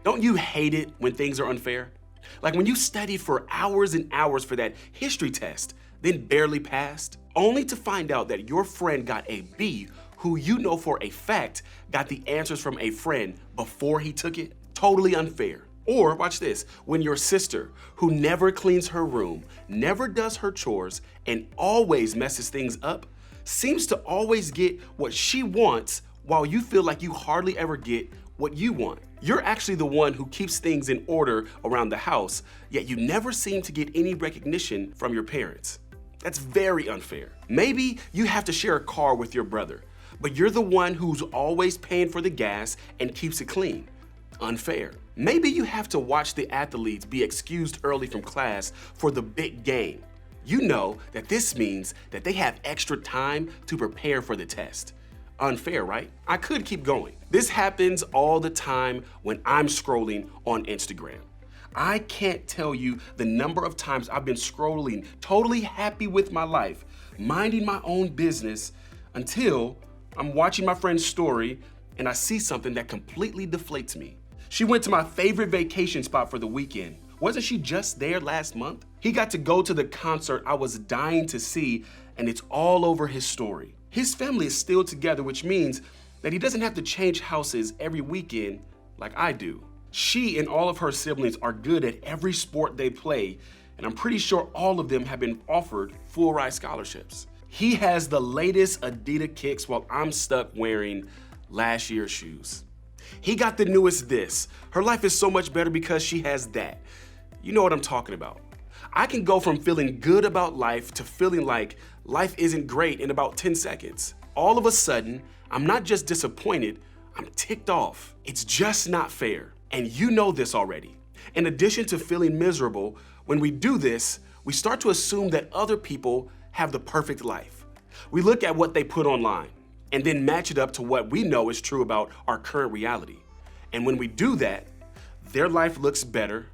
Don't you hate it when things are unfair? Like when you studied for hours and hours for that history test, then barely passed, only to find out that your friend got a B who you know for a fact got the answers from a friend before he took it? Totally unfair. Or watch this, when your sister, who never cleans her room, never does her chores, and always messes things up, seems to always get what she wants while you feel like you hardly ever get what you want. You're actually the one who keeps things in order around the house, yet you never seem to get any recognition from your parents. That's very unfair. Maybe you have to share a car with your brother, but you're the one who's always paying for the gas and keeps it clean. Unfair. Maybe you have to watch the athletes be excused early from class for the big game. You know that this means that they have extra time to prepare for the test. Unfair, right? I could keep going. This happens all the time when I'm scrolling on Instagram. I can't tell you the number of times I've been scrolling, totally happy with my life, minding my own business, until I'm watching my friend's story and I see something that completely deflates me. She went to my favorite vacation spot for the weekend. Wasn't she just there last month? He got to go to the concert I was dying to see, and it's all over his story. His family is still together, which means that he doesn't have to change houses every weekend like I do. She and all of her siblings are good at every sport they play, and I'm pretty sure all of them have been offered full ride scholarships. He has the latest Adidas kicks while I'm stuck wearing last year's shoes. He got the newest this. Her life is so much better because she has that. You know what I'm talking about. I can go from feeling good about life to feeling like life isn't great in about 10 seconds. All of a sudden, I'm not just disappointed, I'm ticked off. It's just not fair. And you know this already. In addition to feeling miserable, when we do this, we start to assume that other people have the perfect life. We look at what they put online and then match it up to what we know is true about our current reality. And when we do that, their life looks better,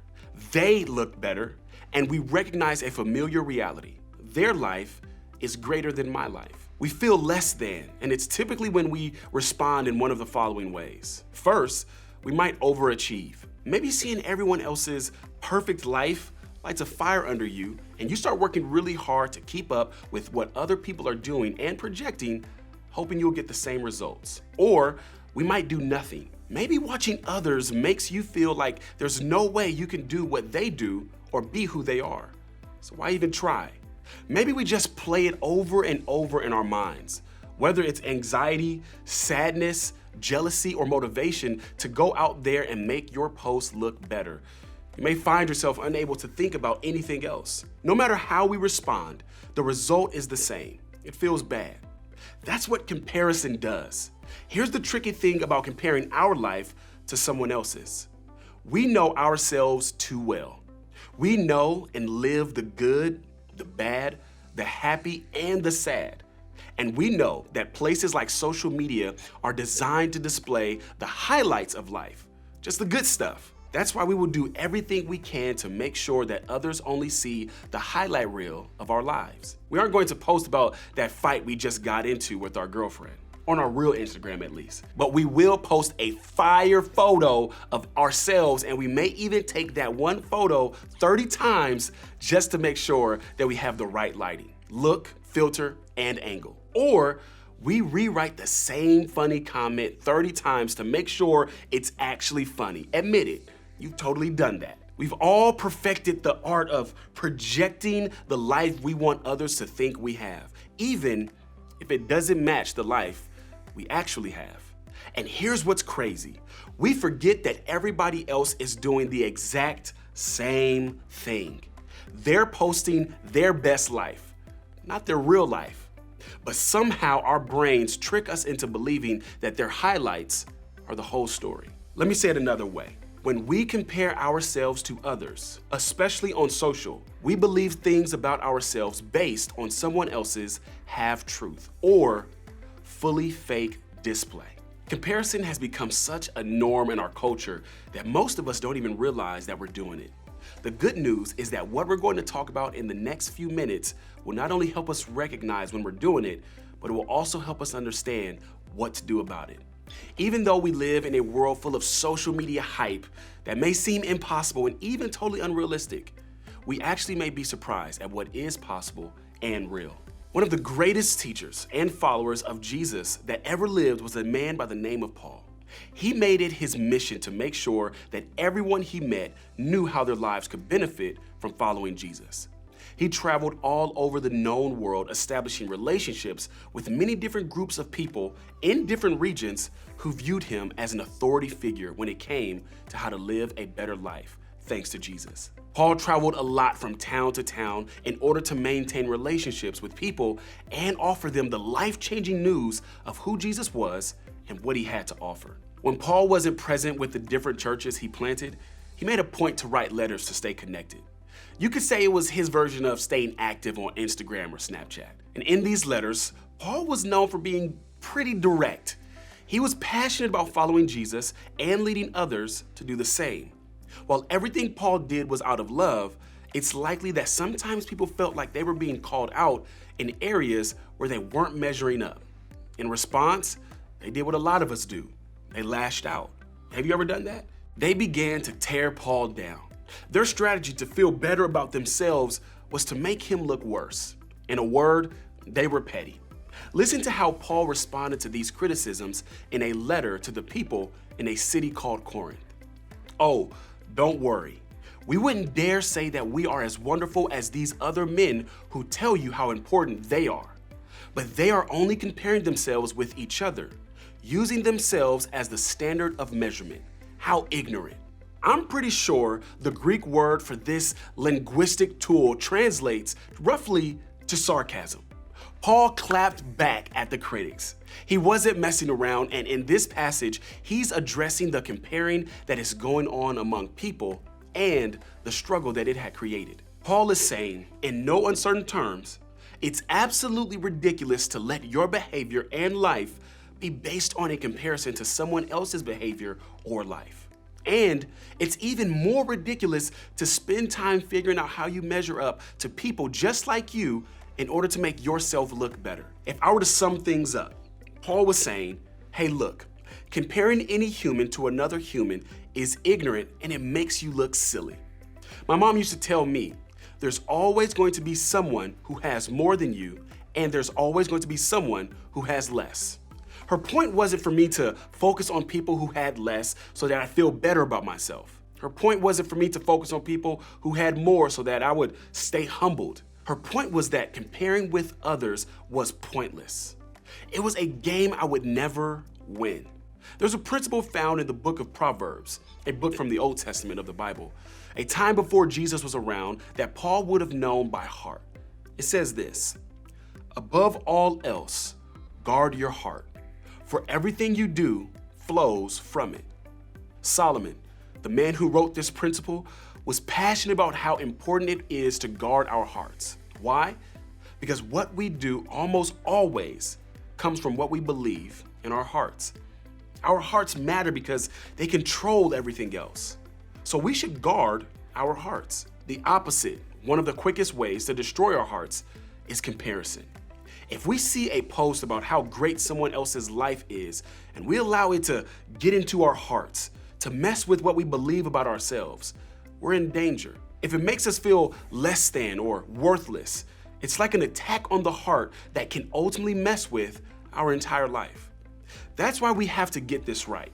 they look better, and we recognize a familiar reality. Their life is greater than my life. We feel less than, and it's typically when we respond in one of the following ways. First, we might overachieve. Maybe seeing everyone else's perfect life lights a fire under you, and you start working really hard to keep up with what other people are doing and projecting, hoping you'll get the same results. Or we might do nothing. Maybe watching others makes you feel like there's no way you can do what they do or be who they are. So why even try? Maybe we just play it over and over in our minds, whether it's anxiety, sadness, jealousy, or motivation to go out there and make your post look better. You may find yourself unable to think about anything else. No matter how we respond, the result is the same. It feels bad. That's what comparison does. Here's the tricky thing about comparing our life to someone else's. We know ourselves too well. We know and live the good, the bad, the happy, and the sad. And we know that places like social media are designed to display the highlights of life, just the good stuff. That's why we will do everything we can to make sure that others only see the highlight reel of our lives. We aren't going to post about that fight we just got into with our girlfriend, on our real Instagram at least. But we will post a fire photo of ourselves, and we may even take that one photo 30 times just to make sure that we have the right lighting, look, filter, and angle. Or we rewrite the same funny comment 30 times to make sure it's actually funny. Admit it. You've totally done that. We've all perfected the art of projecting the life we want others to think we have, even if it doesn't match the life we actually have. And here's what's crazy. We forget that everybody else is doing the exact same thing. They're posting their best life, not their real life. But somehow our brains trick us into believing that their highlights are the whole story. Let me say it another way. When we compare ourselves to others, especially on social, we believe things about ourselves based on someone else's half-truth or fully fake display. Comparison has become such a norm in our culture that most of us don't even realize that we're doing it. The good news is that what we're going to talk about in the next few minutes will not only help us recognize when we're doing it, but it will also help us understand what to do about it. Even though we live in a world full of social media hype that may seem impossible and even totally unrealistic, we actually may be surprised at what is possible and real. One of the greatest teachers and followers of Jesus that ever lived was a man by the name of Paul. He made it his mission to make sure that everyone he met knew how their lives could benefit from following Jesus. He traveled all over the known world, establishing relationships with many different groups of people in different regions who viewed him as an authority figure when it came to how to live a better life, thanks to Jesus. Paul traveled a lot from town to town in order to maintain relationships with people and offer them the life-changing news of who Jesus was and what he had to offer. When Paul wasn't present with the different churches he planted, he made a point to write letters to stay connected. You could say it was his version of staying active on Instagram or Snapchat. And in these letters, Paul was known for being pretty direct. He was passionate about following Jesus and leading others to do the same. While everything Paul did was out of love, it's likely that sometimes people felt like they were being called out in areas where they weren't measuring up. In response, they did what a lot of us do. They lashed out. Have you ever done that? They began to tear Paul down. Their strategy to feel better about themselves was to make him look worse. In a word, they were petty. Listen to how Paul responded to these criticisms in a letter to the people in a city called Corinth. "Oh, don't worry. We wouldn't dare say that we are as wonderful as these other men who tell you how important they are. But they are only comparing themselves with each other, using themselves as the standard of measurement. How ignorant." I'm pretty sure the Greek word for this linguistic tool translates roughly to sarcasm. Paul clapped back at the critics. He wasn't messing around, and in this passage, he's addressing the comparing that is going on among people and the struggle that it had created. Paul is saying, in no uncertain terms, it's absolutely ridiculous to let your behavior and life be based on a comparison to someone else's behavior or life. And it's even more ridiculous to spend time figuring out how you measure up to people just like you in order to make yourself look better. If I were to sum things up, Paul was saying, hey, look, comparing any human to another human is ignorant and it makes you look silly. My mom used to tell me, there's always going to be someone who has more than you, and there's always going to be someone who has less. Her point wasn't for me to focus on people who had less so that I feel better about myself. Her point wasn't for me to focus on people who had more so that I would stay humbled. Her point was that comparing with others was pointless. It was a game I would never win. There's a principle found in the book of Proverbs, a book from the Old Testament of the Bible, a time before Jesus was around that Paul would have known by heart. It says this, "Above all else, guard your heart, for everything you do flows from it." Solomon, the man who wrote this principle, was passionate about how important it is to guard our hearts. Why? Because what we do almost always comes from what we believe in our hearts. Our hearts matter because they control everything else. So we should guard our hearts. The opposite, one of the quickest ways to destroy our hearts, is comparison. If we see a post about how great someone else's life is, and we allow it to get into our hearts, to mess with what we believe about ourselves, we're in danger. If it makes us feel less than or worthless, it's like an attack on the heart that can ultimately mess with our entire life. That's why we have to get this right.